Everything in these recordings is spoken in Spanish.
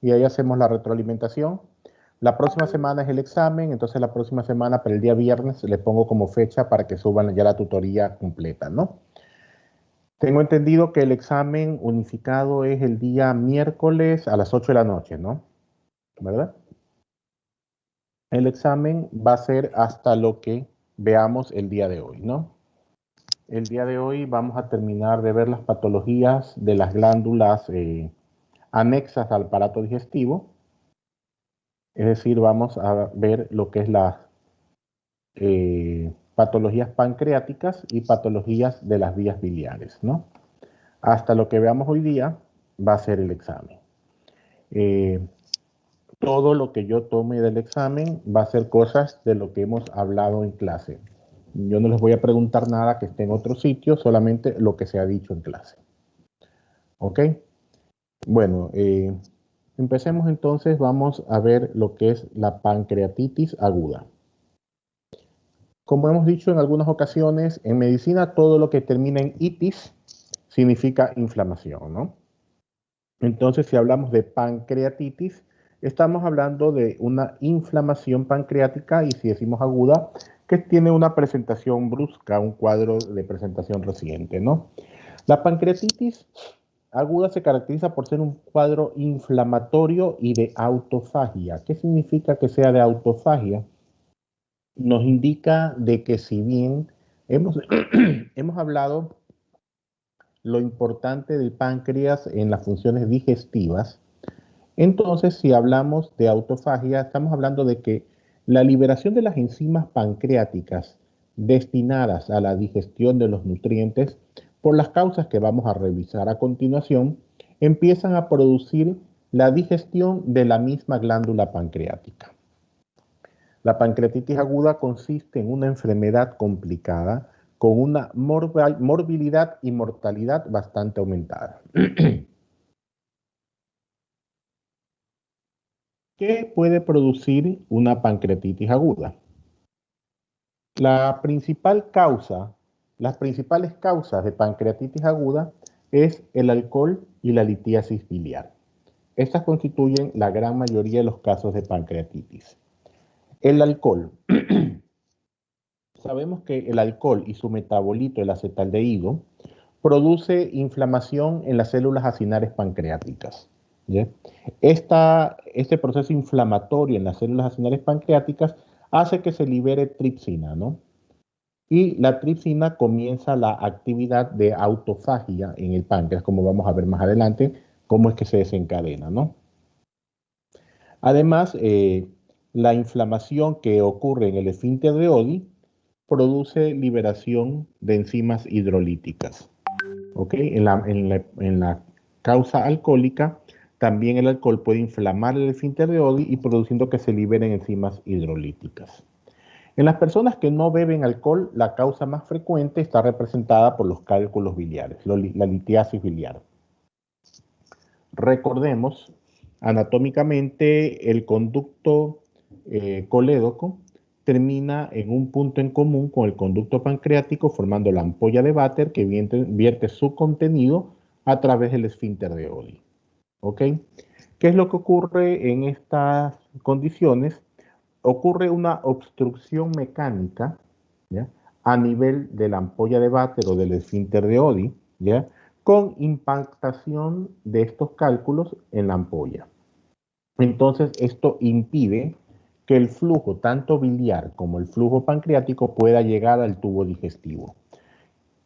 y ahí hacemos la retroalimentación. La próxima semana es el examen, entonces la próxima semana, para el día viernes, le pongo como fecha para que suban ya la tutoría completa, ¿no? Tengo entendido que el examen unificado es el día miércoles a las 8 de la noche, ¿no? ¿Verdad? El examen va a ser hasta lo que veamos el día de hoy, ¿no? El día de hoy vamos a terminar de ver las patologías de las glándulas anexas al aparato digestivo. Es decir, vamos a ver lo que es las patologías pancreáticas y patologías de las vías biliares, ¿no? Hasta lo que veamos hoy día va a ser el examen. Todo lo que yo tome del examen va a ser cosas de lo que hemos hablado en clase. Yo no les voy a preguntar nada que esté en otro sitio, solamente lo que se ha dicho en clase. ¿Ok? Bueno, empecemos entonces, vamos a ver lo que es la pancreatitis aguda. Como hemos dicho en algunas ocasiones, en medicina todo lo que termina en itis significa inflamación, ¿no? Entonces, si hablamos de pancreatitis, estamos hablando de una inflamación pancreática, y si decimos aguda, que tiene una presentación brusca, un cuadro de presentación reciente, ¿no? La pancreatitis aguda se caracteriza por ser un cuadro inflamatorio y de autofagia. ¿Qué significa que sea de autofagia? Nos indica de que si bien hemos, hemos hablado lo importante del páncreas en las funciones digestivas, entonces si hablamos de autofagia, estamos hablando de que la liberación de las enzimas pancreáticas destinadas a la digestión de los nutrientes, por las causas que vamos a revisar a continuación, empiezan a producir la digestión de la misma glándula pancreática. La pancreatitis aguda consiste en una enfermedad complicada con una morbilidad y mortalidad bastante aumentada. ¿Qué puede producir una pancreatitis aguda? La principal causa, las principales causas de pancreatitis aguda es el alcohol y la litiasis biliar. Estas constituyen la gran mayoría de los casos de pancreatitis. El alcohol. Sabemos que el alcohol y su metabolito, el acetaldehído, produce inflamación en las células acinares pancreáticas. ¿Ya? Este proceso inflamatorio en las células acinares pancreáticas hace que se libere tripsina, ¿no? Y la tripsina comienza la actividad de autofagia en el páncreas, como vamos a ver más adelante, cómo es que se desencadena, ¿no? Además, la inflamación que ocurre en el esfínter de Oddi produce liberación de enzimas hidrolíticas. ¿Ok? En la causa alcohólica, también el alcohol puede inflamar el esfínter de Oddi y produciendo que se liberen enzimas hidrolíticas. En las personas que no beben alcohol, la causa más frecuente está representada por los cálculos biliares, la litiasis biliar. Recordemos, anatómicamente, el conducto colédoco termina en un punto en común con el conducto pancreático, formando la ampolla de Vater que vierte su contenido a través del esfínter de Oddi. ¿Ok? ¿Qué es lo que ocurre en estas condiciones? Ocurre una obstrucción mecánica, ¿ya?, a nivel de la ampolla de Vater o del esfínter de Oddi, ¿ya?, con impactación de estos cálculos en la ampolla. Entonces, esto impide que el flujo, tanto biliar como el flujo pancreático, pueda llegar al tubo digestivo.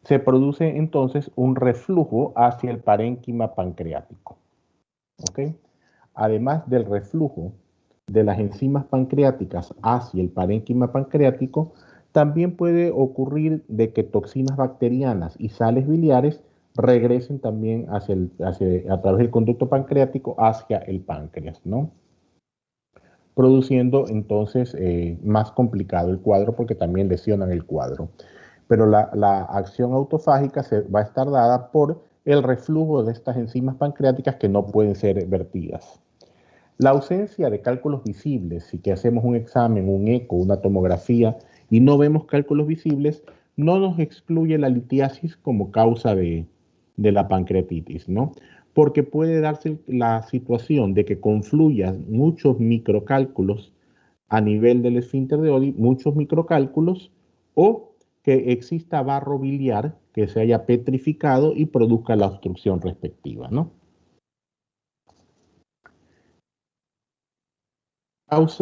Se produce entonces un reflujo hacia el parénquima pancreático. ¿Ok? Además del reflujo de las enzimas pancreáticas hacia el parénquima pancreático, también puede ocurrir de que toxinas bacterianas y sales biliares regresen también a través del conducto pancreático hacia el páncreas, ¿no? Produciendo entonces más complicado el cuadro porque también lesionan el cuadro. Pero la acción autofágica va a estar dada por el reflujo de estas enzimas pancreáticas que no pueden ser vertidas. La ausencia de cálculos visibles, si que hacemos un examen, un eco, una tomografía y no vemos cálculos visibles, no nos excluye la litiasis como causa de la pancreatitis, ¿no? porque puede darse la situación de que confluyan muchos microcálculos a nivel del esfínter de Oddi, muchos microcálculos, o que exista barro biliar que se haya petrificado y produzca la obstrucción respectiva, ¿no?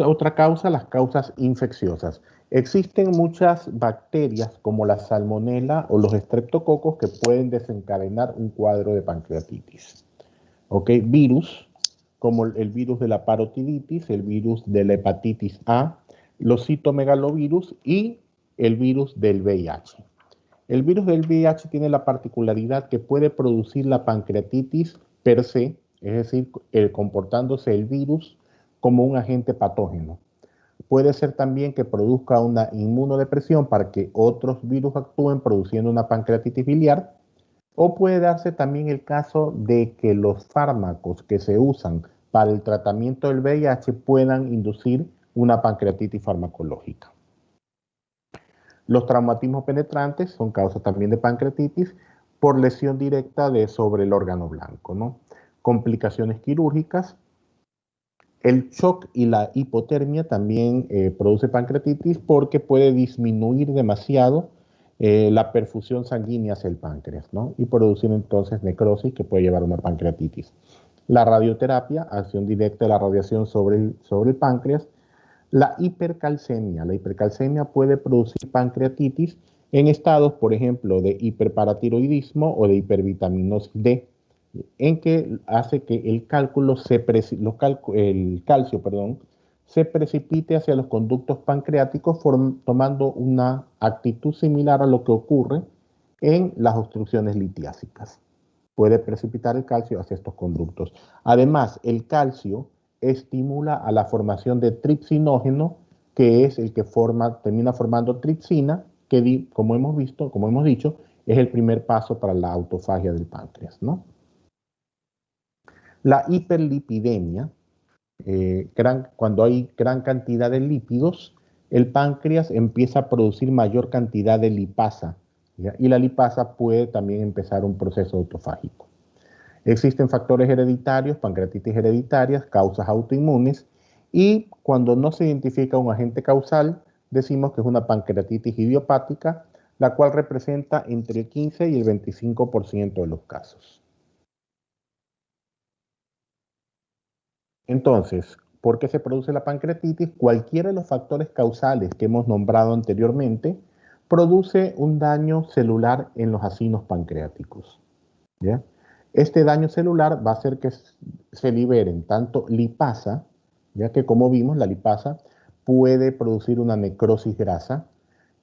Otra causa, las causas infecciosas. Existen muchas bacterias como la salmonela o los estreptococos que pueden desencadenar un cuadro de pancreatitis. ¿Ok? Virus, como el virus de la parotiditis, el virus de la hepatitis A, los citomegalovirus y el virus del VIH. El virus del VIH tiene la particularidad que puede producir la pancreatitis per se, es decir, comportándose el virus como un agente patógeno. Puede ser también que produzca una inmunodepresión para que otros virus actúen produciendo una pancreatitis biliar, o puede darse también el caso de que los fármacos que se usan para el tratamiento del VIH puedan inducir una pancreatitis farmacológica. Los traumatismos penetrantes son causa también de pancreatitis por lesión directa sobre el órgano blanco, ¿no? Complicaciones quirúrgicas. El shock y la hipotermia también produce pancreatitis porque puede disminuir demasiado la perfusión sanguínea hacia el páncreas, ¿no? Y producir entonces necrosis que puede llevar a una pancreatitis. La radioterapia, acción directa de la radiación sobre el páncreas. La hipercalcemia puede producir pancreatitis en estados, por ejemplo, de hiperparatiroidismo o de hipervitaminosis D, en que hace que el calcio se precipite hacia los conductos pancreáticos tomando una actitud similar a lo que ocurre en las obstrucciones litiásicas. Puede precipitar el calcio hacia estos conductos. Además, el calcio estimula a la formación de tripsinógeno, que es el que termina formando tripsina, que como hemos dicho, es el primer paso para la autofagia del páncreas, ¿no? La hiperlipidemia, cuando hay gran cantidad de lípidos, el páncreas empieza a producir mayor cantidad de lipasa, ¿ya? Y la lipasa puede también empezar un proceso autofágico. Existen factores hereditarios, pancreatitis hereditarias, causas autoinmunes, y cuando no se identifica un agente causal, decimos que es una pancreatitis idiopática, la cual representa entre el 15 y el 25% de los casos. Entonces, ¿por qué se produce la pancreatitis? Cualquiera de los factores causales que hemos nombrado anteriormente produce un daño celular en los acinos pancreáticos, ¿ya? Este daño celular va a hacer que se liberen tanto lipasa, ya que como vimos, la lipasa puede producir una necrosis grasa,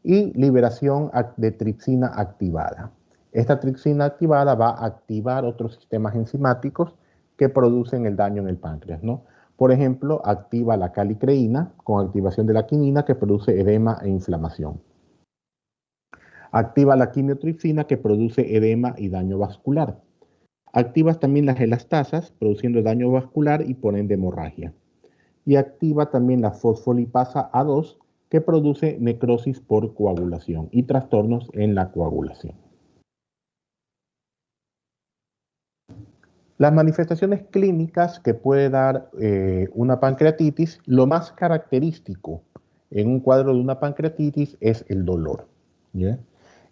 y liberación de tripsina activada. Esta tripsina activada va a activar otros sistemas enzimáticos que producen el daño en el páncreas, ¿no? Por ejemplo, activa la calicreína con activación de la quinina que produce edema e inflamación. Activa la quimiotripsina que produce edema y daño vascular. Activa también las elastasas produciendo daño vascular y por ende hemorragia. Y activa también la fosfolipasa A2 que produce necrosis por coagulación y trastornos en la coagulación. Las manifestaciones clínicas que puede dar una pancreatitis, lo más característico en un cuadro de una pancreatitis es el dolor, ¿ya?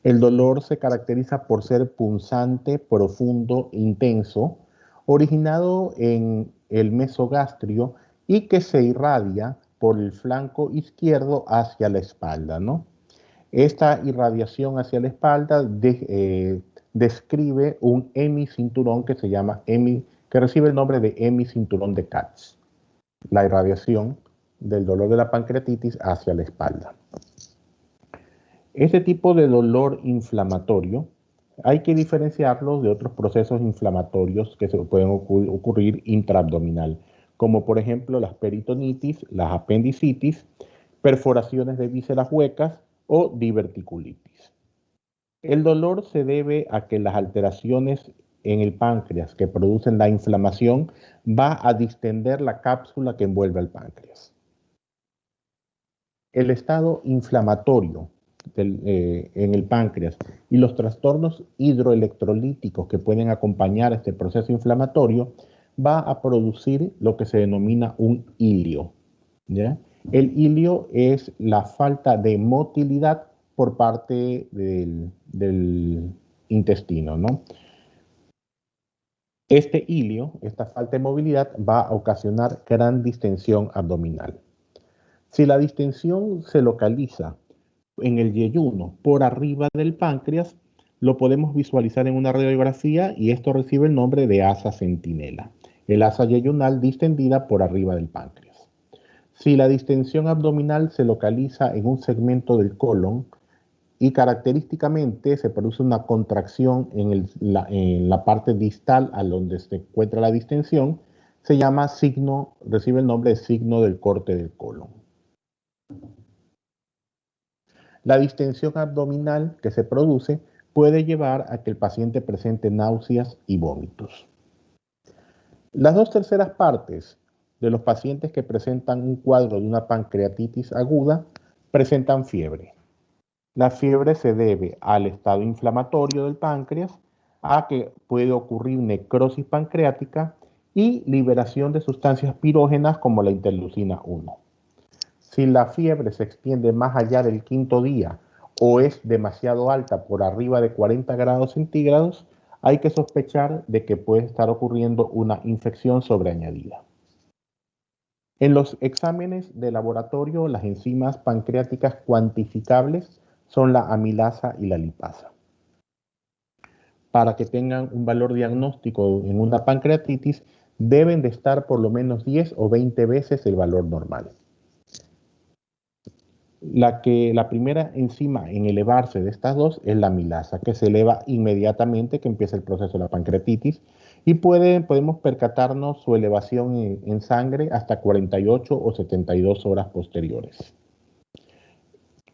El dolor se caracteriza por ser punzante, profundo, intenso, originado en el mesogastrio y que se irradia por el flanco izquierdo hacia la espalda, ¿no? Esta irradiación hacia la espalda describe un hemicinturón que se llama que recibe el nombre de hemicinturón de Katz. La irradiación del dolor de la pancreatitis hacia la espalda. Este tipo de dolor inflamatorio hay que diferenciarlo de otros procesos inflamatorios que se pueden ocurrir intraabdominal, como por ejemplo las peritonitis, las apendicitis, perforaciones de vísceras huecas o diverticulitis. El dolor se debe a que las alteraciones en el páncreas que producen la inflamación va a distender la cápsula que envuelve al páncreas. El estado inflamatorio en el páncreas y los trastornos hidroelectrolíticos que pueden acompañar este proceso inflamatorio, va a producir lo que se denomina un hilio, ¿ya? El hilio es la falta de motilidad por parte del intestino, ¿no? Este hilio, esta falta de movilidad, va a ocasionar gran distensión abdominal. Si la distensión se localiza en el yeyuno por arriba del páncreas, lo podemos visualizar en una radiografía y esto recibe el nombre de asa centinela, el asa yeyunal distendida por arriba del páncreas. Si la distensión abdominal se localiza en un segmento del colon y característicamente se produce una contracción en la parte distal a donde se encuentra la distensión, se llama signo, recibe el nombre de signo del corte del colon. La distensión abdominal que se produce puede llevar a que el paciente presente náuseas y vómitos. Las 2/3 partes de los pacientes que presentan un cuadro de una pancreatitis aguda presentan fiebre. La fiebre se debe al estado inflamatorio del páncreas, a que puede ocurrir necrosis pancreática y liberación de sustancias pirógenas como la interleucina 1. Si la fiebre se extiende más allá del 5.º día o es demasiado alta por arriba de 40 grados centígrados, hay que sospechar de que puede estar ocurriendo una infección sobreañadida. En los exámenes de laboratorio, las enzimas pancreáticas cuantificables son la amilasa y la lipasa. Para que tengan un valor diagnóstico en una pancreatitis, deben de estar por lo menos 10 o 20 veces el valor normal. La primera enzima en elevarse de estas dos es la amilasa, que se eleva inmediatamente que empieza el proceso de la pancreatitis y podemos percatarnos su elevación en sangre hasta 48 o 72 horas posteriores.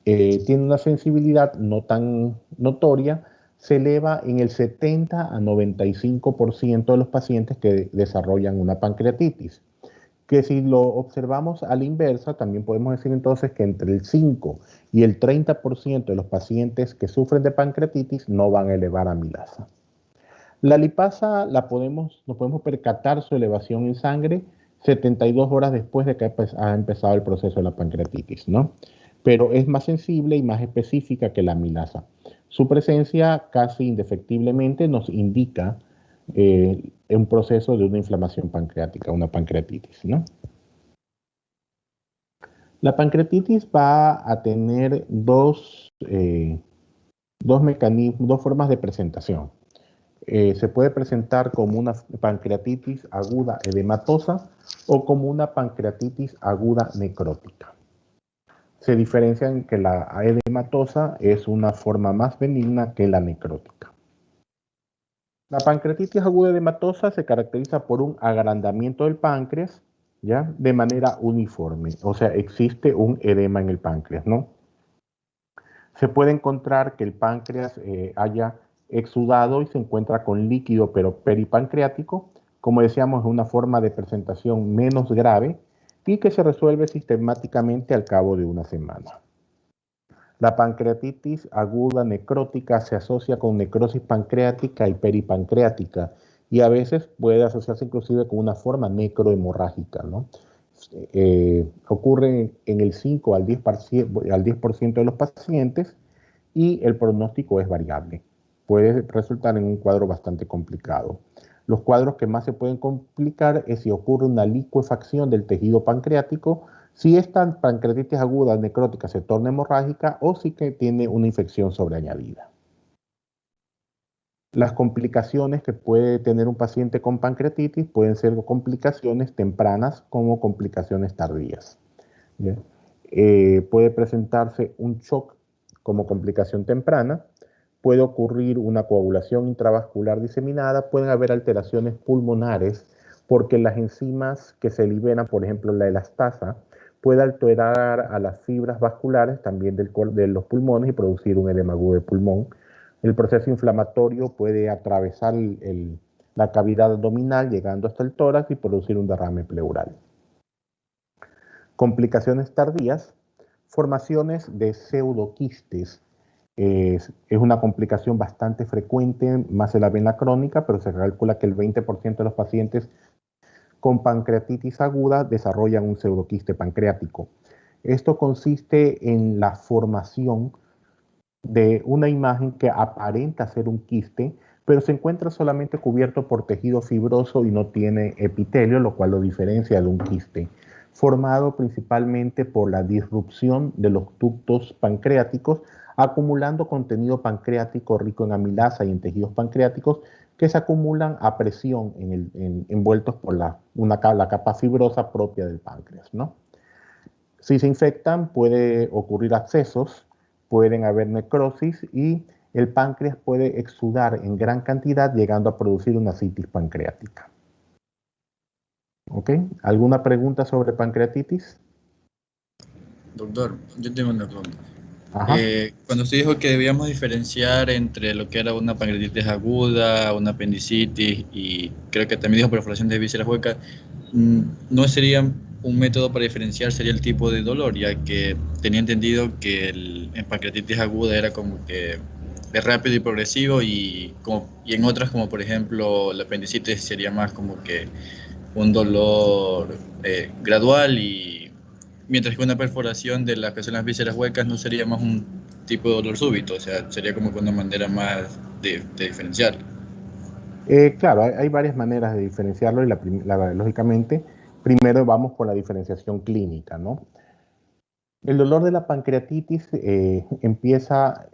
Tiene una sensibilidad no tan notoria, se eleva en el 70 a 95% de los pacientes que desarrollan una pancreatitis. Que si lo observamos a la inversa, también podemos decir entonces que entre el 5 y el 30% de los pacientes que sufren de pancreatitis no van a elevar amilasa. La lipasa nos podemos percatar su elevación en sangre 72 horas después de que ha empezado el proceso de la pancreatitis, ¿no? Pero es más sensible y más específica que la amilasa. Su presencia casi indefectiblemente nos indica un proceso de una inflamación pancreática, una pancreatitis, ¿no? La pancreatitis va a tener dos formas de presentación. Se puede presentar como una pancreatitis aguda edematosa o como una pancreatitis aguda necrótica. Se diferencia en que la edematosa es una forma más benigna que la necrótica. La pancreatitis aguda edematosa se caracteriza por un agrandamiento del páncreas, ¿ya? De manera uniforme, o sea, existe un edema en el páncreas, ¿no? Se puede encontrar que el páncreas haya exudado y se encuentra con líquido pero peripancreático, como decíamos, es una forma de presentación menos grave y que se resuelve sistemáticamente al cabo de una semana. La pancreatitis aguda necrótica se asocia con necrosis pancreática y peripancreática y a veces puede asociarse inclusive con una forma necrohemorrágica, ¿no? Ocurre en el 5 al 10% de los pacientes y el pronóstico es variable. Puede resultar en un cuadro bastante complicado. Los cuadros que más se pueden complicar es si ocurre una licuefacción del tejido pancreático, si esta pancreatitis aguda necrótica se torna hemorrágica o si que tiene una infección sobreañadida. Las complicaciones que puede tener un paciente con pancreatitis pueden ser complicaciones tempranas como complicaciones tardías. Puede presentarse un shock como complicación temprana, puede ocurrir una coagulación intravascular diseminada, pueden haber alteraciones pulmonares porque las enzimas que se liberan, por ejemplo la elastasa, puede alterar a las fibras vasculares también de los pulmones y producir un edema agudo de pulmón. El proceso inflamatorio puede atravesar la cavidad abdominal llegando hasta el tórax y producir un derrame pleural. Complicaciones tardías, formaciones de pseudoquistes. Es una complicación bastante frecuente, más en la vena crónica, pero se calcula que el 20% de los pacientes con pancreatitis aguda desarrollan un pseudoquiste pancreático. Esto consiste en la formación de una imagen que aparenta ser un quiste, pero se encuentra solamente cubierto por tejido fibroso y no tiene epitelio, lo cual lo diferencia de un quiste, formado principalmente por la disrupción de los ductos pancreáticos, acumulando contenido pancreático rico en amilasa y en tejidos pancreáticos que se acumulan a presión envueltos por la capa fibrosa propia del páncreas, ¿no? Si se infectan, puede ocurrir abscesos, pueden haber necrosis y el páncreas puede exudar en gran cantidad, llegando a producir una citis pancreática. ¿Ok? ¿Alguna pregunta sobre pancreatitis? Doctor, yo tengo una pregunta. Ajá. Cuando usted dijo que debíamos diferenciar entre lo que era una pancreatitis aguda, una apendicitis y creo que también dijo perforación de vísceras huecas, ¿no sería un método para diferenciar, sería el tipo de dolor? Ya que tenía entendido que en pancreatitis aguda era como que es rápido y progresivo y en otras como por ejemplo la apendicitis sería más como que un dolor gradual, y mientras que una perforación de las que son las vísceras huecas no sería más un tipo de dolor súbito, o sea, sería como que una manera más de diferenciar. Claro, hay varias maneras de diferenciarlo y lógicamente, primero vamos por la diferenciación clínica, ¿no? El dolor de la pancreatitis es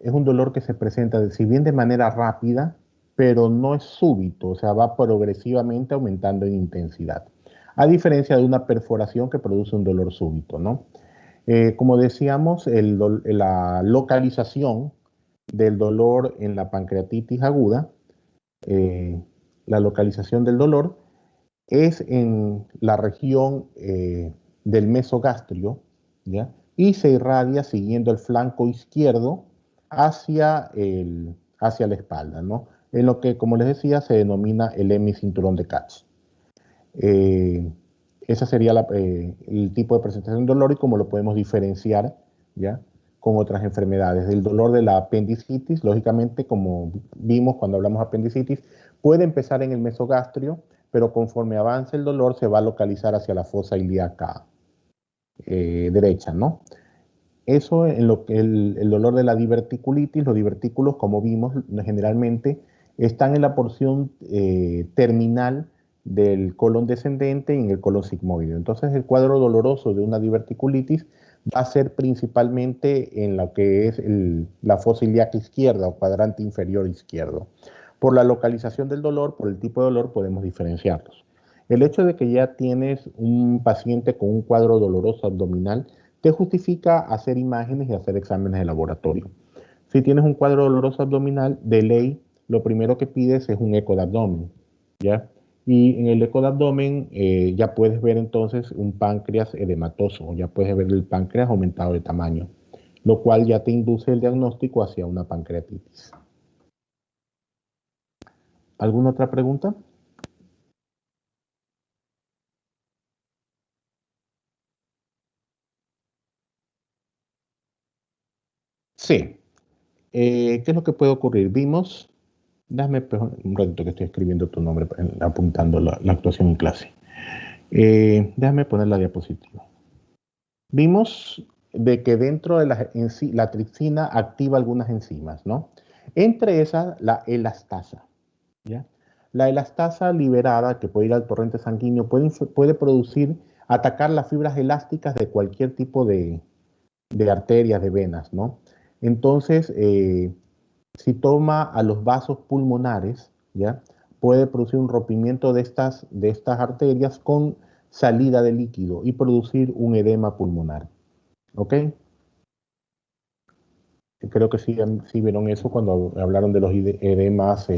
un dolor que se presenta, si bien de manera rápida, pero no es súbito, o sea, va progresivamente aumentando en intensidad, a diferencia de una perforación que produce un dolor súbito, ¿no? Como decíamos, la localización del dolor en la pancreatitis aguda, eh, la localización del dolor es en la región del mesogastrio, ¿ya? Y se irradia siguiendo el flanco izquierdo hacia la espalda, ¿no? En lo que, como les decía, se denomina el hemicinturón de Katz. Eh, Ese sería el tipo de presentación de dolor y cómo lo podemos diferenciar, ¿ya? Con otras enfermedades. El dolor de la apendicitis, lógicamente, como vimos cuando hablamos de apendicitis, puede empezar en el mesogastrio, pero conforme avance el dolor se va a localizar hacia la fosa ilíaca derecha, ¿no? Eso en lo que el dolor de la diverticulitis, los divertículos, como vimos, generalmente están en la porción terminal del colon descendente y en el colon sigmoide. Entonces, el cuadro doloroso de una diverticulitis va a ser principalmente en lo que es la fosa ilíaca izquierda o cuadrante inferior izquierdo. Por la localización del dolor, por el tipo de dolor, podemos diferenciarlos. El hecho de que ya tienes un paciente con un cuadro doloroso abdominal te justifica hacer imágenes y hacer exámenes de laboratorio. Si tienes un cuadro doloroso abdominal, de ley, lo primero que pides es un eco de abdomen, ¿ya? Y en el eco de abdomen ya puedes ver entonces un páncreas edematoso, ya puedes ver el páncreas aumentado de tamaño, lo cual ya te induce el diagnóstico hacia una pancreatitis. ¿Alguna otra pregunta? Sí. ¿Qué es lo que puede ocurrir? Vimos, déjame un ratito que estoy escribiendo tu nombre, apuntando la actuación en clase. Déjame poner la diapositiva. Vimos de que dentro de la tripsina activa algunas enzimas, ¿no? Entre esas, la elastasa, ¿ya? La elastasa liberada, que puede ir al torrente sanguíneo, puede producir, atacar las fibras elásticas de cualquier tipo de arterias, de venas, ¿no? Entonces, si toma a los vasos pulmonares, ¿ya? Puede producir un rompimiento de estas arterias con salida de líquido y producir un edema pulmonar. ¿Ok? Creo que sí vieron eso cuando hablaron de los edemas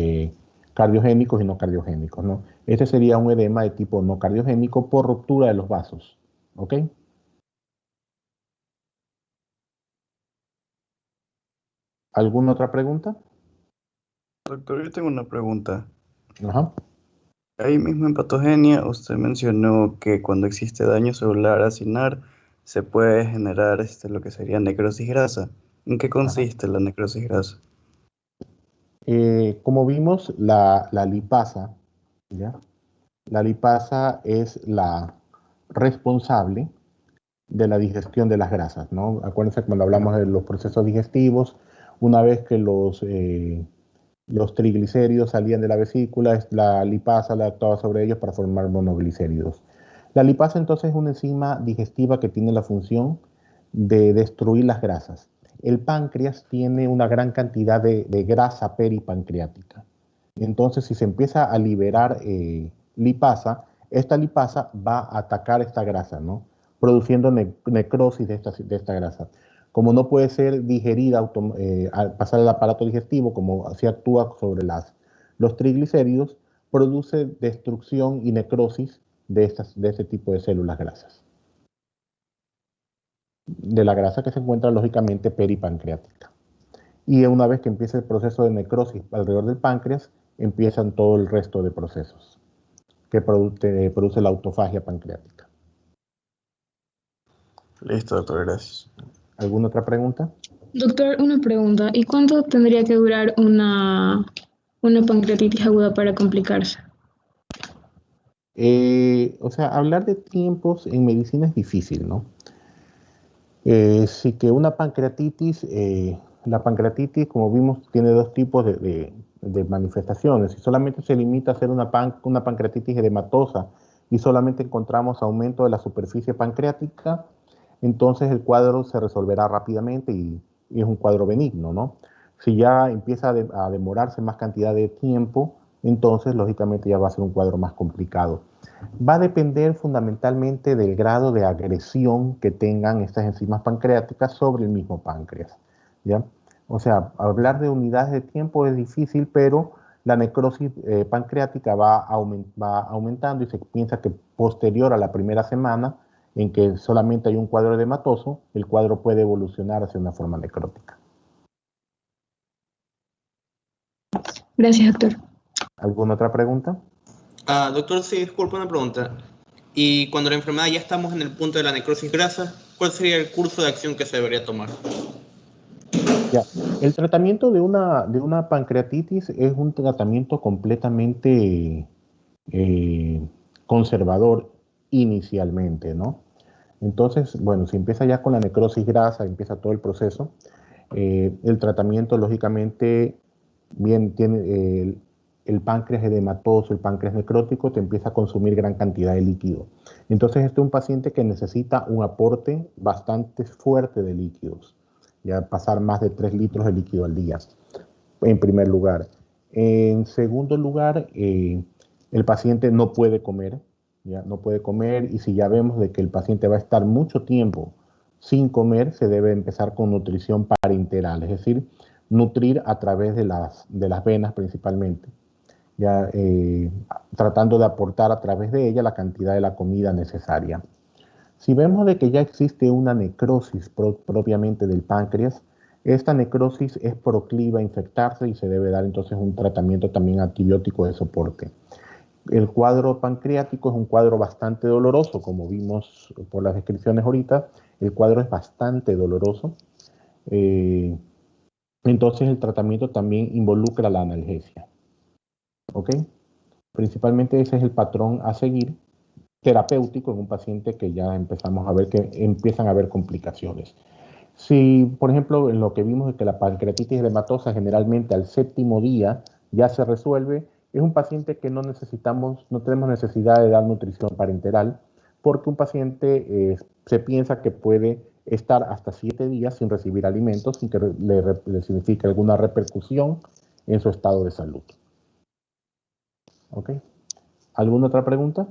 cardiogénicos y no cardiogénicos, ¿no? Este sería un edema de tipo no cardiogénico por ruptura de los vasos. ¿Ok? ¿Alguna otra pregunta? Doctor, yo tengo una pregunta. Ajá. Ahí mismo en patogenia, usted mencionó que cuando existe daño celular acinar, se puede generar lo que sería necrosis grasa. ¿En qué Ajá. consiste la necrosis grasa? Como vimos, la lipasa, ¿ya? La lipasa es la responsable de la digestión de las grasas, ¿no? Acuérdense cuando hablamos de los procesos digestivos, una vez que los triglicéridos salían de la vesícula, la lipasa la actuaba sobre ellos para formar monoglicéridos. La lipasa entonces es una enzima digestiva que tiene la función de destruir las grasas. El páncreas tiene una gran cantidad de grasa peripancreática. Entonces, si se empieza a liberar lipasa, esta lipasa va a atacar esta grasa, ¿no? Produciendo necrosis de esta grasa. Como no puede ser digerida al pasar al aparato digestivo, como así actúa sobre los triglicéridos, produce destrucción y necrosis de este tipo de células grasas. De la grasa que se encuentra lógicamente peripancreática. Y una vez que empieza el proceso de necrosis alrededor del páncreas, empiezan todo el resto de procesos que produce la autofagia pancreática. Listo, doctor, gracias. ¿Alguna otra pregunta? Doctor, una pregunta. ¿Y cuánto tendría que durar una pancreatitis aguda para complicarse? O sea, hablar de tiempos en medicina es difícil, ¿no? Sí que una pancreatitis, la pancreatitis, como vimos, tiene dos tipos de manifestaciones. Si solamente se limita a ser una pancreatitis edematosa y solamente encontramos aumento de la superficie pancreática, entonces el cuadro se resolverá rápidamente y es un cuadro benigno, ¿no? Si ya empieza a demorarse más cantidad de tiempo, entonces lógicamente ya va a ser un cuadro más complicado. Va a depender fundamentalmente del grado de agresión que tengan estas enzimas pancreáticas sobre el mismo páncreas, ¿ya? O sea, hablar de unidades de tiempo es difícil, pero la necrosis pancreática va aumentando y se piensa que posterior a la primera semana en que solamente hay un cuadro edematoso, el cuadro puede evolucionar hacia una forma necrótica. Gracias, doctor. ¿Alguna otra pregunta? Doctor, sí, disculpa una pregunta. Y cuando la enfermedad ya estamos en el punto de la necrosis grasa, ¿cuál sería el curso de acción que se debería tomar? Ya. El tratamiento de una pancreatitis es un tratamiento completamente conservador inicialmente, ¿no? Entonces, bueno, si empieza ya con la necrosis grasa, empieza todo el proceso, el tratamiento lógicamente bien tiene el páncreas edematoso, el páncreas necrótico, te empieza a consumir gran cantidad de líquido. Entonces, este es un paciente que necesita un aporte bastante fuerte de líquidos, ya pasar más de 3 litros de líquido al día, en primer lugar. En segundo lugar, el paciente no puede comer, ya no puede comer, y si ya vemos de que el paciente va a estar mucho tiempo sin comer, se debe empezar con nutrición parenteral, es decir, nutrir a través de las venas principalmente, ya tratando de aportar a través de ella la cantidad de la comida necesaria. Si vemos de que ya existe una necrosis propiamente del páncreas, esta necrosis es proclive a infectarse y se debe dar entonces un tratamiento también antibiótico de soporte. El cuadro pancreático es un cuadro bastante doloroso, como vimos por las descripciones ahorita, el cuadro es bastante doloroso. Entonces el tratamiento también involucra la analgesia. ¿Ok? Principalmente ese es el patrón a seguir terapéutico en un paciente que ya empezamos a ver que empiezan a haber complicaciones. Si, por ejemplo, en lo que vimos es que la pancreatitis edematosa generalmente al 7º día ya se resuelve, es un paciente que no tenemos necesidad de dar nutrición parenteral, porque un paciente se piensa que puede estar hasta 7 días sin recibir alimentos, sin que le signifique alguna repercusión en su estado de salud. ¿Ok? ¿Alguna otra pregunta?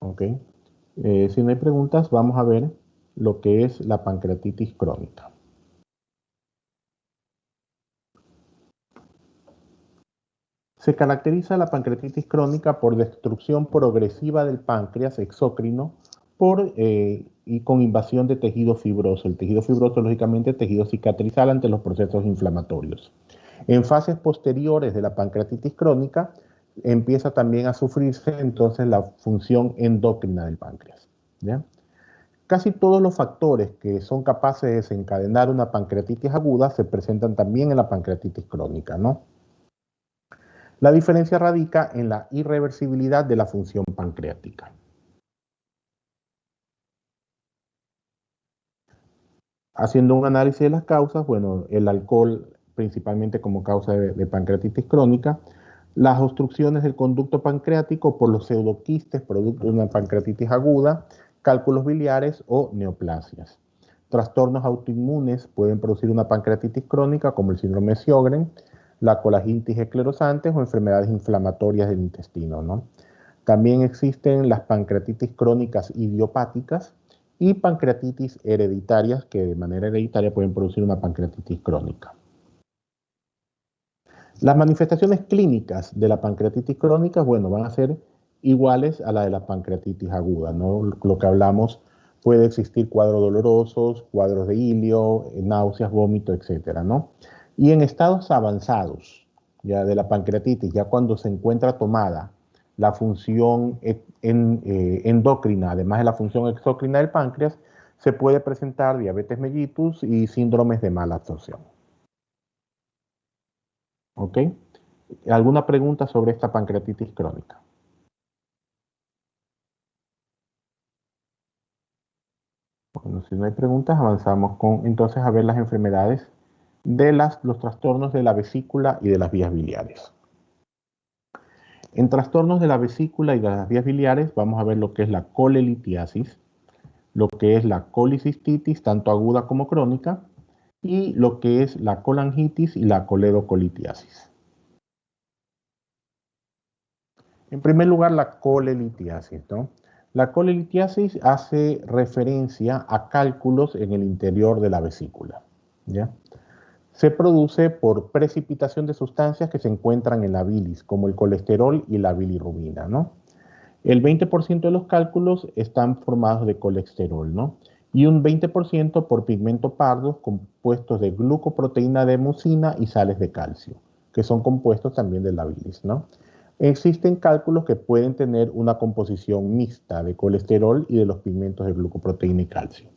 Ok. Si no hay preguntas, vamos a ver lo que es la pancreatitis crónica. Se caracteriza la pancreatitis crónica por destrucción progresiva del páncreas exócrino y con invasión de tejido fibroso. El tejido fibroso, lógicamente, tejido cicatrizal ante los procesos inflamatorios. En fases posteriores de la pancreatitis crónica, empieza también a sufrirse entonces la función endocrina del páncreas, ¿ya? Casi todos los factores que son capaces de desencadenar una pancreatitis aguda se presentan también en la pancreatitis crónica, ¿no? La diferencia radica en la irreversibilidad de la función pancreática. Haciendo un análisis de las causas, bueno, el alcohol principalmente como causa de pancreatitis crónica, las obstrucciones del conducto pancreático por los pseudoquistes producto de una pancreatitis aguda, cálculos biliares o neoplasias. Trastornos autoinmunes pueden producir una pancreatitis crónica como el síndrome de Sjögren, la colagintis esclerosante o enfermedades inflamatorias del intestino, ¿no? También existen las pancreatitis crónicas idiopáticas y pancreatitis hereditarias que de manera hereditaria pueden producir una pancreatitis crónica. Las manifestaciones clínicas de la pancreatitis crónica, bueno, van a ser iguales a la de la pancreatitis aguda, ¿no? Lo que hablamos, puede existir cuadros dolorosos, cuadros de hilio, náuseas, vómito, etcétera, ¿no? Y en estados avanzados ya de la pancreatitis, ya cuando se encuentra tomada la función endocrina, además de la función exócrina del páncreas, se puede presentar diabetes mellitus y síndromes de mala absorción. ¿Ok? ¿Alguna pregunta sobre esta pancreatitis crónica? Bueno, si no hay preguntas, avanzamos entonces a ver las enfermedades de los trastornos de la vesícula y de las vías biliares. En trastornos de la vesícula y de las vías biliares vamos a ver lo que es la colelitiasis, lo que es la colicistitis, tanto aguda como crónica, y lo que es la colangitis y la coledocolitiasis. En primer lugar, la colelitiasis, ¿no? La colelitiasis hace referencia a cálculos en el interior de la vesícula, ¿ya? Se produce por precipitación de sustancias que se encuentran en la bilis, como el colesterol y la bilirrubina, ¿no? El 20% de los cálculos están formados de colesterol, ¿no? Y un 20% por pigmento pardo compuestos de glucoproteína de mucina y sales de calcio, que son compuestos también de la bilis, ¿no? Existen cálculos que pueden tener una composición mixta de colesterol y de los pigmentos de glucoproteína y calcio.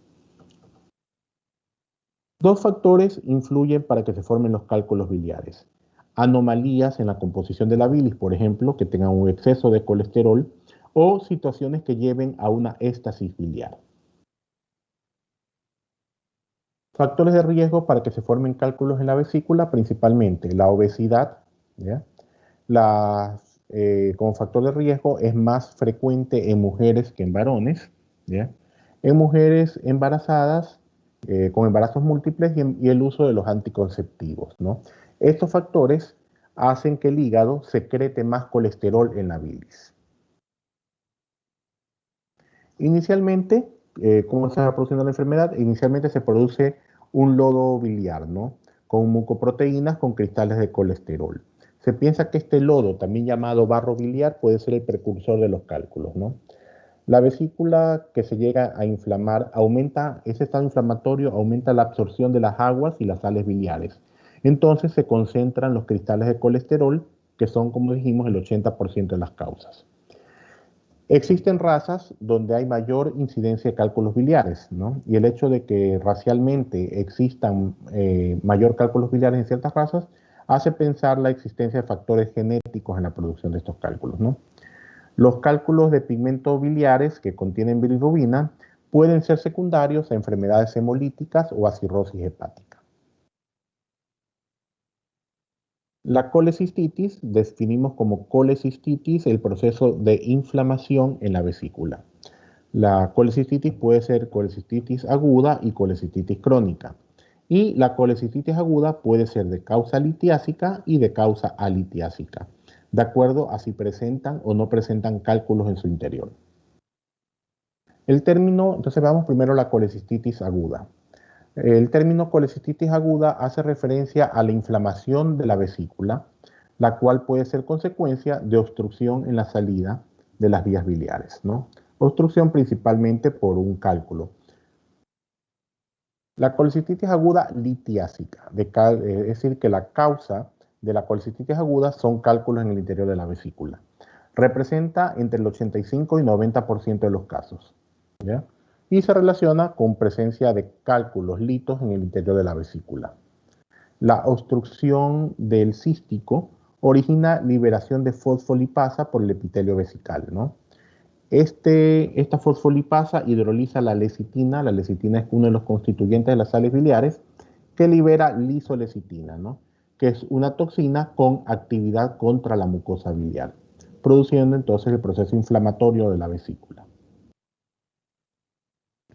Dos factores influyen para que se formen los cálculos biliares. Anomalías en la composición de la bilis, por ejemplo, que tengan un exceso de colesterol, o situaciones que lleven a una éstasis biliar. Factores de riesgo para que se formen cálculos en la vesícula, principalmente la obesidad, ¿ya? Como factor de riesgo es más frecuente en mujeres que en varones, ¿ya? En mujeres embarazadas, con embarazos múltiples y el uso de los anticonceptivos, ¿no? Estos factores hacen que el hígado secrete más colesterol en la bilis. Inicialmente, ¿cómo se va produciendo la enfermedad? Inicialmente se produce un lodo biliar, ¿no? Con mucoproteínas con cristales de colesterol. Se piensa que este lodo, también llamado barro biliar, puede ser el precursor de los cálculos, ¿no? La vesícula que se llega a inflamar ese estado inflamatorio aumenta la absorción de las aguas y las sales biliares. Entonces se concentran los cristales de colesterol, que son, como dijimos, el 80% de las causas. Existen razas donde hay mayor incidencia de cálculos biliares, ¿no? Y el hecho de que racialmente existan mayor cálculos biliares en ciertas razas hace pensar la existencia de factores genéticos en la producción de estos cálculos, ¿no? Los cálculos de pigmentos biliares que contienen bilirrubina pueden ser secundarios a enfermedades hemolíticas o a cirrosis hepática. La colecistitis definimos como colecistitis el proceso de inflamación en la vesícula. La colecistitis puede ser colecistitis aguda y colecistitis crónica. Y la colecistitis aguda puede ser de causa litiásica y de causa alitiásica, de acuerdo a si presentan o no presentan cálculos en su interior. Entonces veamos primero la colecistitis aguda. El término colecistitis aguda hace referencia a la inflamación de la vesícula, la cual puede ser consecuencia de obstrucción en la salida de las vías biliares, ¿no? Obstrucción principalmente por un cálculo. La colecistitis aguda litiásica, es decir, que la causa de la colecistitis aguda son cálculos en el interior de la vesícula. Representa entre el 85 y 90% de los casos, ¿ya? Y se relaciona con presencia de cálculos, litos en el interior de la vesícula. La obstrucción del cístico origina liberación de fosfolipasa por el epitelio vesical, ¿no? Esta fosfolipasa hidroliza la lecitina. La lecitina es uno de los constituyentes de las sales biliares que libera lisolecitina, ¿no? Que es una toxina con actividad contra la mucosa biliar, produciendo entonces el proceso inflamatorio de la vesícula.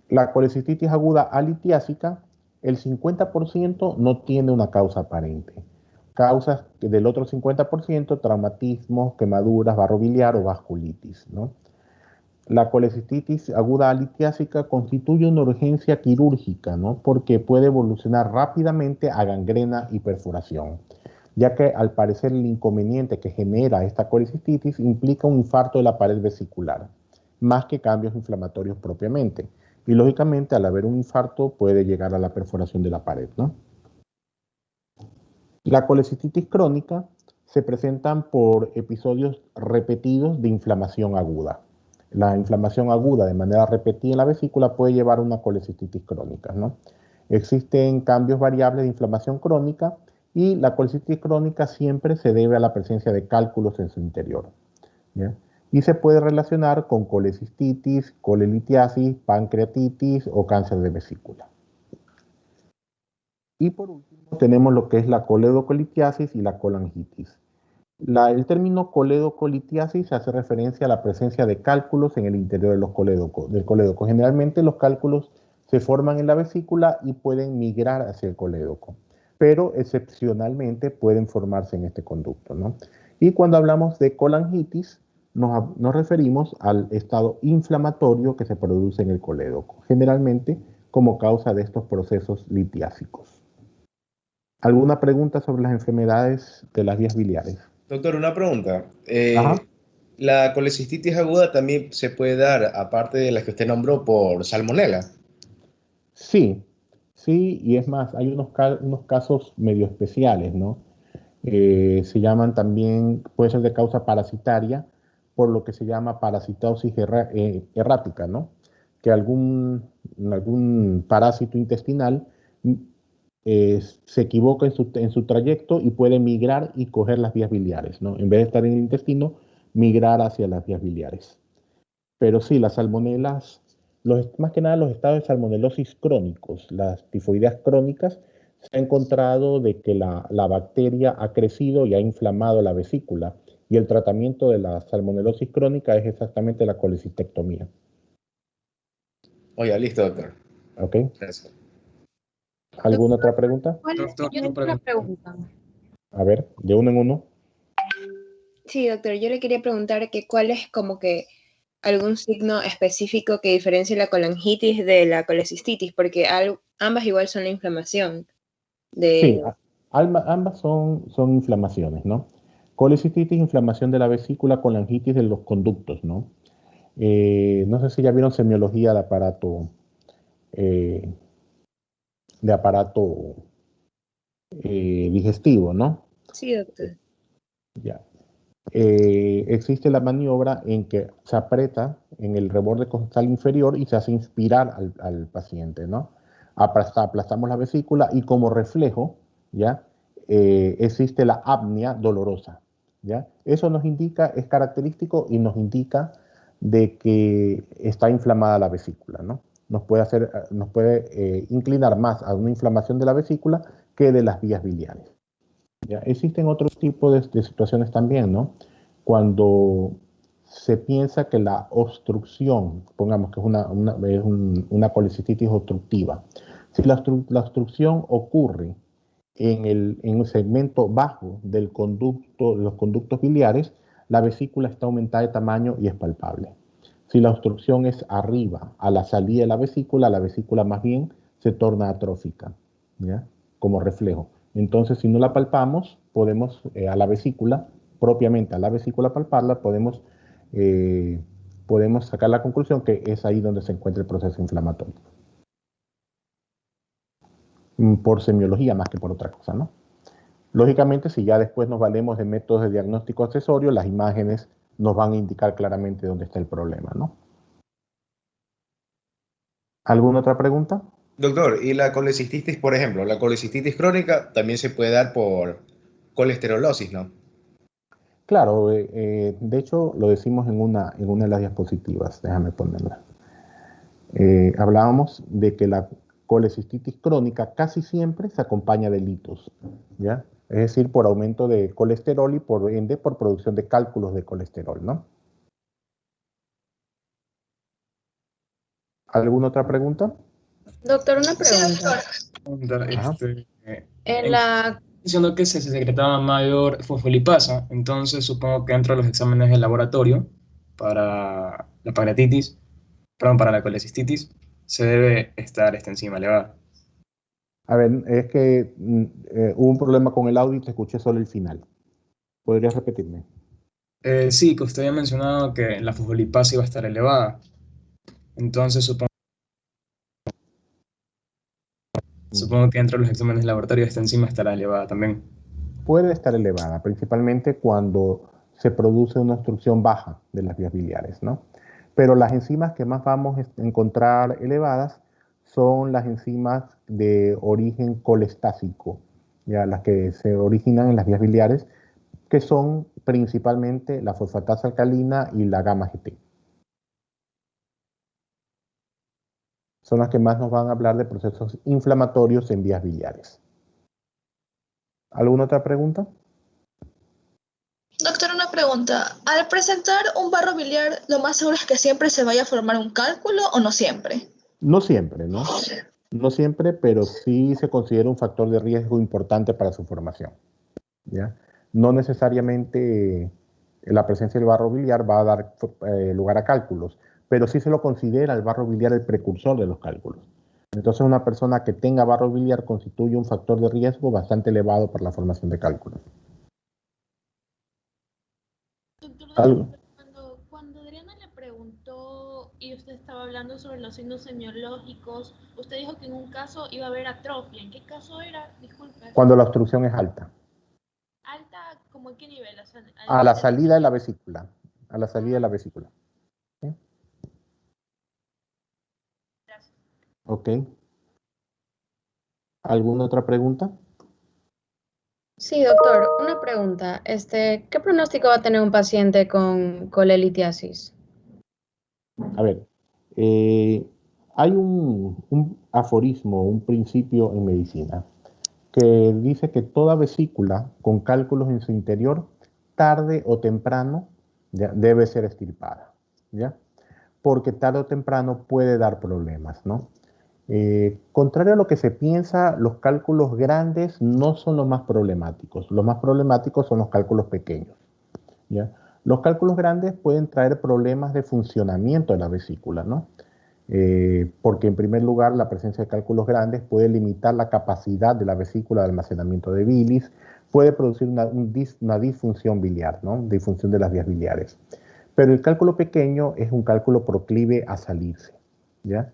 La colecistitis aguda alitiásica, el 50% no tiene una causa aparente. Causas del otro 50%, traumatismos, quemaduras, barro biliar o vasculitis, ¿no? La colecistitis aguda alitiásica constituye una urgencia quirúrgica, ¿no? Porque puede evolucionar rápidamente a gangrena y perforación, ya que al parecer el inconveniente que genera esta colecistitis implica un infarto de la pared vesicular, más que cambios inflamatorios propiamente. Y lógicamente al haber un infarto puede llegar a la perforación de la pared, ¿no? La colecistitis crónica se presentan por episodios repetidos de inflamación aguda. La inflamación aguda de manera repetida en la vesícula puede llevar a una colecistitis crónica, ¿no? Existen cambios variables de inflamación crónica y la colecistitis crónica siempre se debe a la presencia de cálculos en su interior, ¿ya? Y se puede relacionar con colecistitis, colelitiasis, pancreatitis o cáncer de vesícula. Y por último tenemos lo que es la coledocolitiasis y la colangitis. El término coledocolitiasis hace referencia a la presencia de cálculos en el interior de del colédoco. Generalmente los cálculos se forman en la vesícula y pueden migrar hacia el colédoco, pero excepcionalmente pueden formarse en este conducto, ¿no? Y cuando hablamos de colangitis, nos referimos al estado inflamatorio que se produce en el colédoco, generalmente como causa de estos procesos litiásicos. ¿Alguna pregunta sobre las enfermedades de las vías biliares? Doctor, una pregunta. Ajá. ¿La colecistitis aguda también se puede dar, aparte de las que usted nombró, por salmonela? Sí, y es más, hay unos casos medio especiales, ¿no? Se llaman también, puede ser de causa parasitaria, por lo que se llama parasitosis errática, ¿no? Que algún parásito intestinal se equivoca en su trayecto y puede migrar y coger las vías biliares, ¿no? En vez de estar en el intestino, migrar hacia las vías biliares. Pero sí, las salmonelas, más que nada los estados de salmonelosis crónicos, las tifoideas crónicas, se ha encontrado de que la bacteria ha crecido y ha inflamado la vesícula, y el tratamiento de la salmonelosis crónica es exactamente la colecistectomía. Oiga, listo, doctor. ¿Ok? Gracias. ¿Alguna otra pregunta? Doctor, yo tengo una pregunta. A ver, de uno en uno. Sí, doctor, yo le quería preguntar que cuál es como que algún signo específico que diferencie la colangitis de la colecistitis, porque ambas igual son la inflamación. Sí, ambas son inflamaciones, ¿no? Colecistitis, inflamación de la vesícula, colangitis de los conductos, ¿no? No sé si ya vieron semiología de aparato digestivo, ¿no? Sí, doctor. Ya. Existe la maniobra en que se aprieta en el reborde costal inferior y se hace inspirar al paciente, ¿no? Aplastamos la vesícula y como reflejo, ¿ya? Existe la apnea dolorosa, ¿ya? Eso nos indica, es característico y nos indica de que está inflamada la vesícula, ¿no? Nos puede inclinar más a una inflamación de la vesícula que de las vías biliares. ¿Ya? Existen otros tipos de situaciones también, ¿no? Cuando se piensa que la obstrucción, pongamos que es una colecistitis obstructiva, si la obstrucción ocurre en un segmento bajo del conducto, los conductos biliares, la vesícula está aumentada de tamaño y es palpable. Si la obstrucción es arriba, a la salida de la vesícula más bien se torna atrófica, ¿ya? Como reflejo. Entonces, si no la palpamos, podemos a la vesícula, propiamente a la vesícula palparla, podemos sacar la conclusión que es ahí donde se encuentra el proceso inflamatorio. Por semiología más que por otra cosa, ¿no? Lógicamente, si ya después nos valemos de métodos de diagnóstico accesorio, las imágenes nos van a indicar claramente dónde está el problema, ¿no? ¿Alguna otra pregunta? Doctor, y la colecistitis, por ejemplo, la colecistitis crónica también se puede dar por colesterolosis, ¿no? Claro, de hecho lo decimos en una de las diapositivas, déjame ponerla. Hablábamos de que la colecistitis crónica casi siempre se acompaña de litos, ¿ya? Es decir, por aumento de colesterol y por ende por producción de cálculos de colesterol, ¿no? ¿Alguna otra pregunta? Doctor, una pregunta. Ajá. En la Diciendo que se secretaba mayor fosfolipasa, entonces supongo que dentro de los exámenes de laboratorio para la pancreatitis, perdón, para la colecistitis, se debe estar esta enzima elevada. A ver, es que hubo un problema con el audio y te escuché solo el final. ¿Podrías repetirme? Sí, que usted había mencionado que la fosfolipasa iba a estar elevada, entonces supongo que dentro de los exámenes de laboratorio esta enzima estará elevada también. Puede estar elevada, principalmente cuando se produce una obstrucción baja de las vías biliares, ¿no? Pero las enzimas que más vamos a encontrar elevadas son las enzimas de origen colestásico, ya las que se originan en las vías biliares, que son principalmente la fosfatasa alcalina y la gamma GT. Son las que más nos van a hablar de procesos inflamatorios en vías biliares. ¿Alguna otra pregunta? Doctor, una pregunta. Al presentar un barro biliar, lo más seguro es que siempre se vaya a formar un cálculo o no siempre. No siempre, ¿no? No siempre, pero sí se considera un factor de riesgo importante para su formación, ¿ya? No necesariamente la presencia del barro biliar va a dar lugar a cálculos, pero sí se lo considera el barro biliar el precursor de los cálculos. Entonces una persona que tenga barro biliar constituye un factor de riesgo bastante elevado para la formación de cálculos. Doctor, cuando Adriana le preguntó y usted estaba hablando sobre los signos semiológicos, usted dijo que en un caso iba a haber atrofia. ¿En qué caso era? Disculpe. Cuando la obstrucción es alta. ¿Alta como en qué nivel? O sea, a la salida de la vesícula. A la salida de la vesícula. ¿Sí? Gracias. Ok. ¿Alguna otra pregunta? Sí, doctor, una pregunta. ¿Qué pronóstico va a tener un paciente con colelitiasis? A ver, hay un aforismo, un principio en medicina, que dice que toda vesícula con cálculos en su interior, tarde o temprano, ¿ya?, debe ser extirpada, ¿ya? Porque tarde o temprano puede dar problemas, ¿no? Contrario a lo que se piensa, los cálculos grandes no son los más problemáticos. Los más problemáticos son los cálculos pequeños, ¿ya? Los cálculos grandes pueden traer problemas de funcionamiento de la vesícula, ¿no? Porque en primer lugar la presencia de cálculos grandes puede limitar la capacidad de la vesícula de almacenamiento de bilis, puede producir una disfunción biliar, ¿no? Disfunción de las vías biliares. Pero el cálculo pequeño es un cálculo proclive a salirse, ¿ya?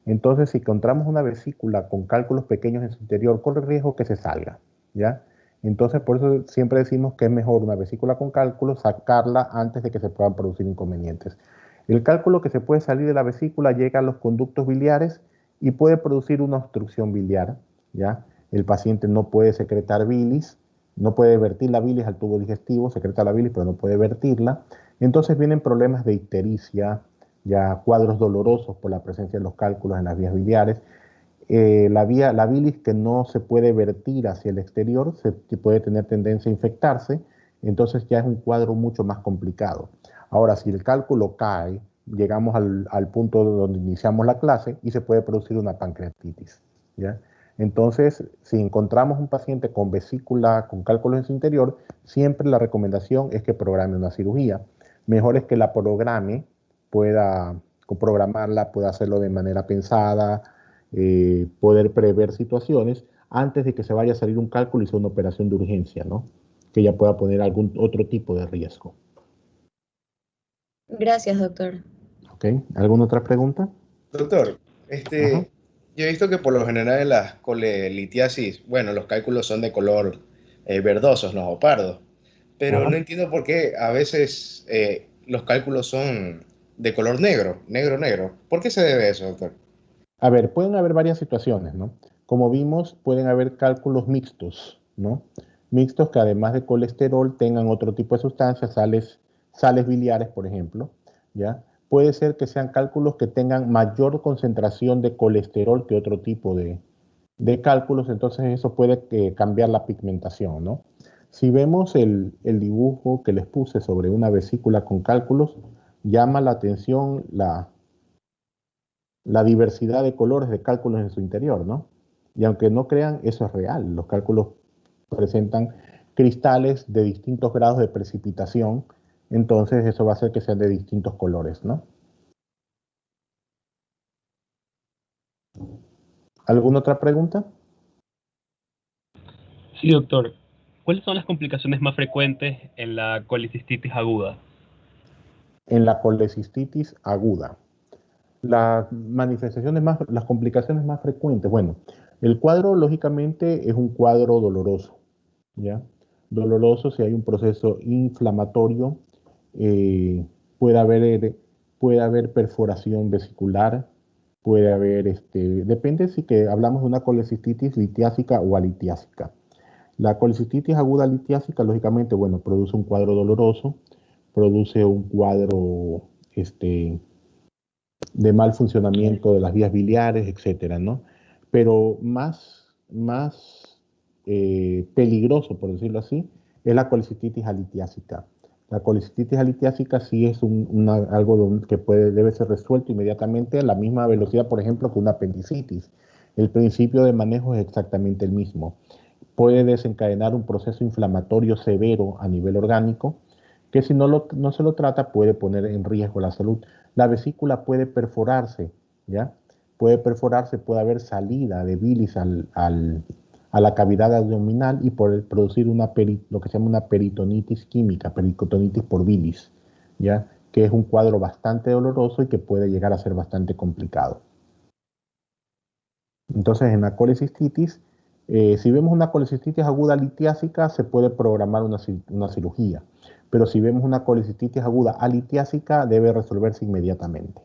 Entonces, si encontramos una vesícula con cálculos pequeños en su interior, corre riesgo que se salga, ¿ya? Entonces, por eso siempre decimos que es mejor una vesícula con cálculos, sacarla antes de que se puedan producir inconvenientes. El cálculo que se puede salir de la vesícula llega a los conductos biliares y puede producir una obstrucción biliar, ¿ya? El paciente no puede secretar bilis, no puede vertir la bilis al tubo digestivo, secreta la bilis pero no puede vertirla. Entonces vienen problemas de ictericia, ya cuadros dolorosos por la presencia de los cálculos en las vías biliares. La bilis que no se puede vertir hacia el exterior puede tener tendencia a infectarse, entonces ya es un cuadro mucho más complicado. Ahora, si el cálculo cae, llegamos al punto donde iniciamos la clase y se puede producir una pancreatitis, ¿ya? Entonces, si encontramos un paciente con vesícula, con cálculos en su interior, siempre la recomendación es que programe una cirugía. Mejor es que la programe, pueda programarla, pueda hacerlo de manera pensada, poder prever situaciones antes de que se vaya a salir un cálculo y sea una operación de urgencia, ¿no? Que ya pueda poner algún otro tipo de riesgo. Gracias, doctor. Ok, ¿alguna otra pregunta? Doctor, yo he visto que por lo general en las colelitiasis, bueno, los cálculos son de color verdosos, ¿no? O pardos. Pero Ajá. no entiendo por qué a veces los cálculos son de color negro, negro, negro. ¿Por qué se debe eso, doctor? A ver, pueden haber varias situaciones, ¿no? Como vimos, pueden haber cálculos mixtos, ¿no? Mixtos que además de colesterol tengan otro tipo de sustancias, sales biliares, por ejemplo, ¿ya? Puede ser que sean cálculos que tengan mayor concentración de colesterol que otro tipo de cálculos, entonces eso puede cambiar la pigmentación, ¿no? Si vemos el dibujo que les puse sobre una vesícula con cálculos, llama la atención la diversidad de colores de cálculos en su interior, ¿no? Y aunque no crean, eso es real. Los cálculos presentan cristales de distintos grados de precipitación, entonces eso va a hacer que sean de distintos colores, ¿no? ¿Alguna otra pregunta? Sí, doctor. ¿Cuáles son las complicaciones más frecuentes en la colecistitis aguda? En la colecistitis aguda. Las manifestaciones las complicaciones más frecuentes. Bueno, el cuadro lógicamente es un cuadro doloroso, ¿ya? Doloroso si hay un proceso inflamatorio, eh, puede haber perforación vesicular, puede haber, depende si que hablamos de una colecistitis litiásica o alitiásica. La colecistitis aguda litiásica, lógicamente, bueno, produce un cuadro doloroso, produce un cuadro, de mal funcionamiento de las vías biliares, etcétera, ¿no? Pero más peligroso, por decirlo así, es la colecistitis alitiásica. La colecistitis alitiásica sí es algo que debe ser resuelto inmediatamente a la misma velocidad, por ejemplo, que una apendicitis. El principio de manejo es exactamente el mismo. Puede desencadenar un proceso inflamatorio severo a nivel orgánico, que si no se lo trata puede poner en riesgo la salud. La vesícula puede perforarse, ¿ya? Puede perforarse, puede haber salida de bilis a la cavidad abdominal y producir lo que se llama una peritonitis química, peritonitis por bilis, ¿ya? Que es un cuadro bastante doloroso y que puede llegar a ser bastante complicado. Entonces, en la colecistitis, si vemos una colecistitis aguda litiásica, se puede programar una cirugía. Pero si vemos una colecistitis aguda alitiásica, debe resolverse inmediatamente.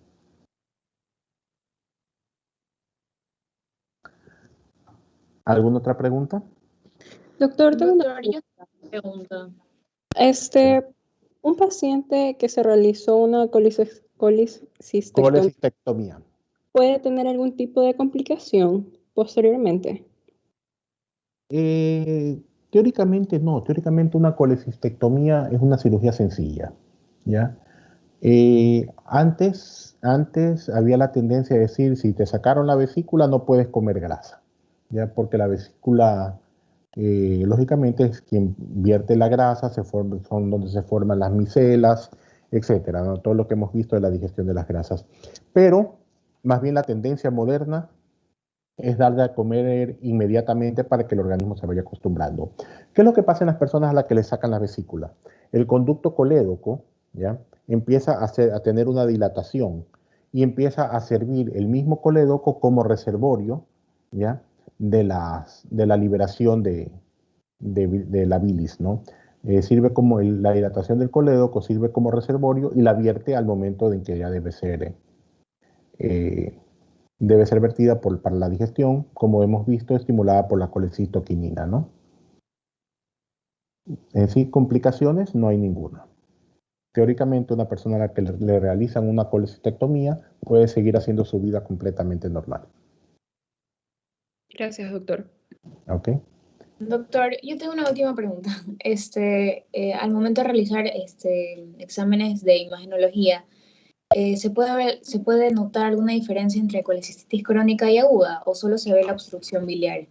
¿Alguna otra pregunta? Doctor, tengo una Doctor, yo tengo una pregunta. Un paciente que se realizó una colecistectomía, Colecistectomía. ¿puede tener algún tipo de complicación posteriormente? Teóricamente no. Teóricamente una colecistectomía es una cirugía sencilla, ¿ya? Antes había la tendencia a decir, si te sacaron la vesícula no puedes comer grasa, ¿ya? Porque la vesícula, lógicamente, es quien vierte la grasa, son donde se forman las micelas, etcétera, ¿no? Todo lo que hemos visto de la digestión de las grasas. Pero, más bien la tendencia moderna es darle a comer inmediatamente para que el organismo se vaya acostumbrando. ¿Qué es lo que pasa en las personas a las que le sacan la vesícula? El conducto colédoco, ¿ya? Empieza a tener una dilatación y empieza a servir el mismo colédoco como reservorio, ¿ya? de la liberación de la bilis, ¿no? Sirve como la dilatación del colédoco, sirve como reservorio y la vierte al momento en que ya debe ser vertida para la digestión, como hemos visto, estimulada por la colecitoquinina, ¿no? En sí, complicaciones no hay ninguna. Teóricamente, una persona a la que le realizan una colecistectomía puede seguir haciendo su vida completamente normal. Gracias, doctor. ¿Ok? Doctor, yo tengo una última pregunta. Al momento de realizar exámenes de imagenología, ¿se puede notar alguna diferencia entre colecistitis crónica y aguda o solo se ve la obstrucción biliar?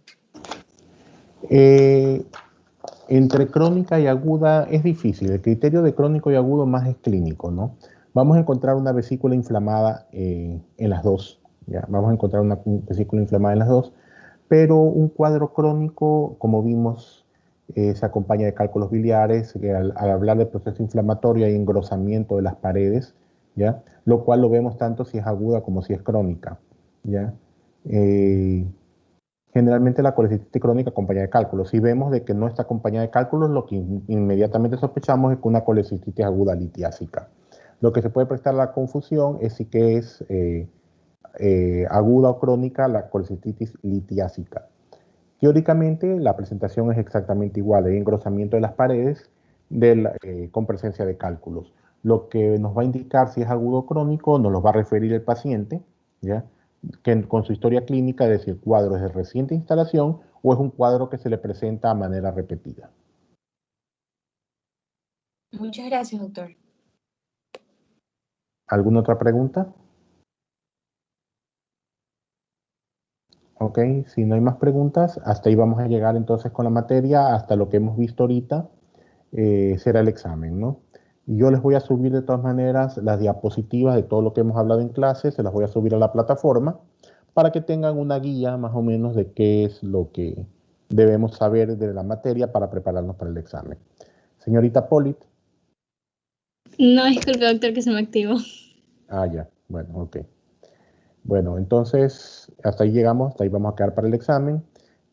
Entre crónica y aguda es difícil. El criterio de crónico y agudo más es clínico, ¿no? Vamos a encontrar una vesícula inflamada en las dos, ¿ya? Vamos a encontrar una vesícula inflamada en las dos, pero un cuadro crónico, como vimos, se acompaña de cálculos biliares, que al hablar del proceso inflamatorio hay engrosamiento de las paredes, ¿ya? Lo cual lo vemos tanto si es aguda como si es crónica, ¿ya? Generalmente la colecistitis crónica acompañada de cálculos. Si vemos de que no está acompañada de cálculos, lo que inmediatamente sospechamos es que una colecistitis aguda litiásica. Lo que se puede prestar a la confusión es si que es aguda o crónica la colecistitis litiásica. Teóricamente, la presentación es exactamente igual, hay engrosamiento de las paredes con presencia de cálculos. Lo que nos va a indicar si es agudo o crónico nos lo va a referir el paciente, ¿ya? Que con su historia clínica, es decir, cuadro es de reciente instalación o es un cuadro que se le presenta a manera repetida. Muchas gracias, doctor. ¿Alguna otra pregunta? Ok, si no hay más preguntas, hasta ahí vamos a llegar entonces con la materia, hasta lo que hemos visto ahorita será el examen, ¿no? Y yo les voy a subir de todas maneras las diapositivas de todo lo que hemos hablado en clase, se las voy a subir a la plataforma para que tengan una guía más o menos de qué es lo que debemos saber de la materia para prepararnos para el examen. Señorita Polit. No, disculpe, doctor, que se me activó. Ah, ya, bueno, ok. Bueno, entonces, hasta ahí llegamos, hasta ahí vamos a quedar para el examen.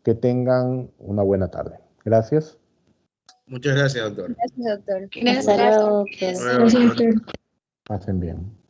Que tengan una buena tarde. Gracias. Muchas gracias, doctor. Gracias, doctor. Hasta luego, doctor. Pasen bien.